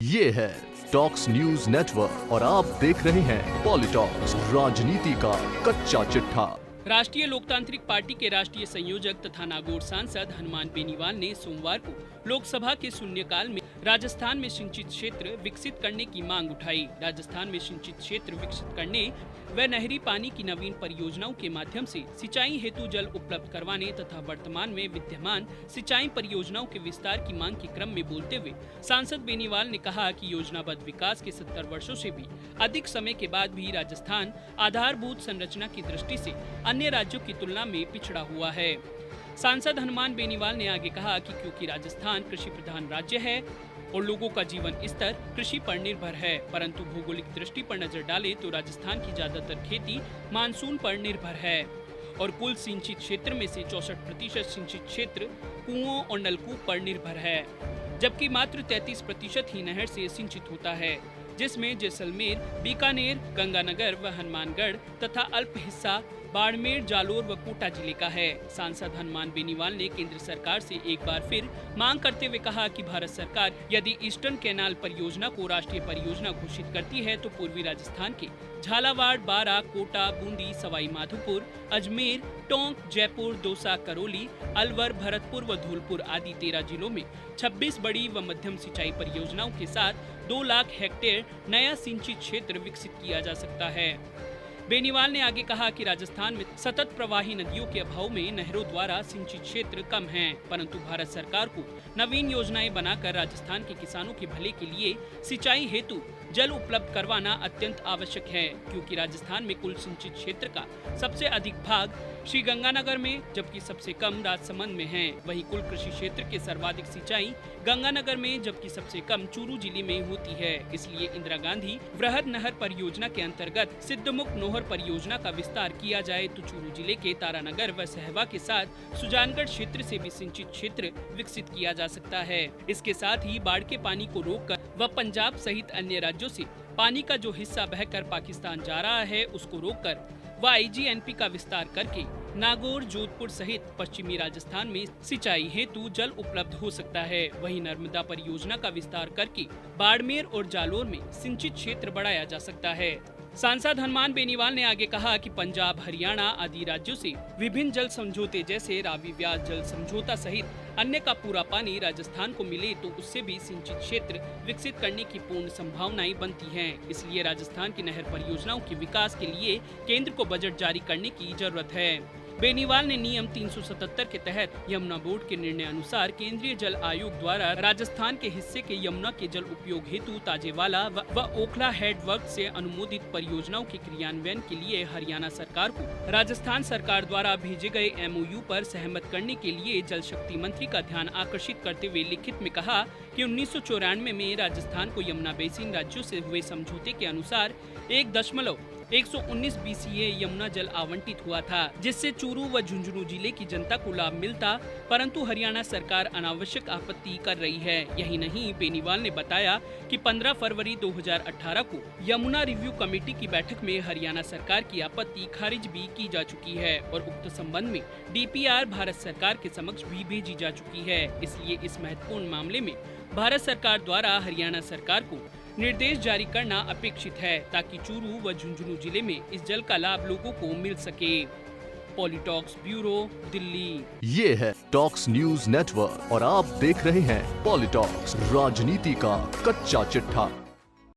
ये है talks news network और आप देख रहे हैं पॉलिटॉक्स, राजनीति का कच्चा चिट्ठा। राष्ट्रीय लोकतांत्रिक पार्टी के राष्ट्रीय संयोजक तथा नागौर सांसद हनुमान बेनीवाल ने सोमवार को लोकसभा के शून्यकाल में राजस्थान में सिंचित क्षेत्र विकसित करने की मांग उठाई। राजस्थान में सिंचित क्षेत्र विकसित करने व नहरी पानी की नवीन परियोजनाओं के माध्यम से सिंचाई हेतु जल उपलब्ध करवाने तथा वर्तमान में विद्यमान सिंचाई परियोजनाओं के विस्तार की मांग के क्रम में बोलते हुए सांसद बेनीवाल ने कहा कि योजनाबद्ध विकास के 70 वर्षों से भी अधिक समय के बाद भी राजस्थान आधारभूत संरचना की दृष्टि से अन्य राज्यों की तुलना में पिछड़ा हुआ है। सांसद हनुमान बेनीवाल ने आगे कहा कि क्योंकि राजस्थान कृषि प्रधान राज्य है और लोगों का जीवन स्तर कृषि पर निर्भर है, परंतु भौगोलिक दृष्टि पर नजर डालें तो राजस्थान की ज्यादातर खेती मानसून पर निर्भर है और कुल सिंचित क्षेत्र में से 64% सिंचित क्षेत्र कुओं और नलकूप पर निर्भर है, जबकि मात्र 33% ही नहर से सिंचित होता है, जिसमें जैसलमेर, बीकानेर, गंगानगर व हनुमानगढ़ तथा अल्प हिस्सा बाड़मेर, जालोर व कोटा जिले का है। सांसद हनुमान बेनीवाल ने केंद्र सरकार से एक बार फिर मांग करते हुए कहा कि भारत सरकार यदि ईस्टर्न कैनाल परियोजना को राष्ट्रीय परियोजना घोषित करती है तो पूर्वी राजस्थान के झालावाड़, बारां, कोटा, बूंदी, सवाई माधोपुर, अजमेर, टोंक, जयपुर, दौसा, करौली, अलवर, भरतपुर व धौलपुर आदि 13 जिलों में 26 बड़ी व मध्यम सिंचाई परियोजनाओं के साथ 2 लाख हेक्टेयर नया सिंचित क्षेत्र विकसित किया जा सकता है। बेनीवाल ने आगे कहा कि राजस्थान में सतत प्रवाही नदियों के अभाव में नहरों द्वारा सिंचित क्षेत्र कम हैं, परंतु भारत सरकार को नवीन योजनाएं बनाकर राजस्थान के किसानों के भले के लिए सिंचाई हेतु जल उपलब्ध करवाना अत्यंत आवश्यक है, क्योंकि राजस्थान में कुल सिंचित क्षेत्र का सबसे अधिक भाग श्री गंगानगर में जबकि सबसे कम राजसमंद में है। वहीं कुल कृषि क्षेत्र के सर्वाधिक सिंचाई गंगानगर में जबकि सबसे कम चूरू जिले में होती है। इसलिए इंदिरा गांधी वृहद नहर परियोजना के अंतर्गत सिद्धमुख नोहर परियोजना का विस्तार किया जाए तो चूरू जिले के तारानगर व सहवा के साथ सुजानगढ़ क्षेत्र से भी सिंचित क्षेत्र विकसित किया जा सकता है। इसके साथ ही बाढ़ के पानी को रोककर व पंजाब सहित अन्य राज्यों से पानी का जो हिस्सा बहकर पाकिस्तान जा रहा है उसको रोककर व IGNP का विस्तार करके नागौर, जोधपुर सहित पश्चिमी राजस्थान में सिंचाई हेतु जल उपलब्ध हो सकता है। वहीं नर्मदा परियोजना का विस्तार करके बाड़मेर और जालोर में सिंचित क्षेत्र बढ़ाया जा सकता है। सांसद हनुमान बेनीवाल ने आगे कहा कि पंजाब, हरियाणा आदि राज्यों से विभिन्न जल समझौते जैसे रावी व्यास जल समझौता सहित अन्य का पूरा पानी राजस्थान को मिले तो उससे भी सिंचित क्षेत्र विकसित करने की पूर्ण संभावनाएं बनती हैं। इसलिए राजस्थान की नहर परियोजनाओं के विकास के लिए केंद्र को बजट जारी करने की जरूरत है। बेनीवाल ने नियम 377 के तहत यमुना बोर्ड के निर्णय अनुसार केंद्रीय जल आयोग द्वारा राजस्थान के हिस्से के यमुना के जल उपयोग हेतु ताजेवाला व ओखला हेड वर्क से अनुमोदित परियोजनाओं के क्रियान्वयन के लिए हरियाणा सरकार को राजस्थान सरकार द्वारा भेजे गए MOU पर सहमत करने के लिए जल शक्ति मंत्री का ध्यान आकर्षित करते हुए लिखित में कहा कि 1994 में राजस्थान को यमुना बेसिन राज्यों से हुए समझौते के अनुसार 1.119 BCA यमुना जल आवंटित हुआ था, जिससे चूरू व झुंझुनू जिले की जनता को लाभ मिलता, परंतु हरियाणा सरकार अनावश्यक आपत्ति कर रही है। यही नहीं, बेनीवाल ने बताया कि 15 फरवरी 2018 को यमुना रिव्यू कमेटी की बैठक में हरियाणा सरकार की आपत्ति खारिज भी की जा चुकी है और उक्त संबंध में DPR भारत सरकार के समक्ष भी भेजी जा चुकी है। इसलिए इस महत्वपूर्ण मामले में भारत सरकार द्वारा हरियाणा सरकार को निर्देश जारी करना अपेक्षित है, ताकि चूरू व झुंझुनू जिले में इस जल का लाभ लोगों को मिल सके। पॉलिटॉक्स ब्यूरो, दिल्ली। ये है टॉक्स न्यूज नेटवर्क और आप देख रहे हैं पॉलिटॉक्स, राजनीति का कच्चा चिट्ठा।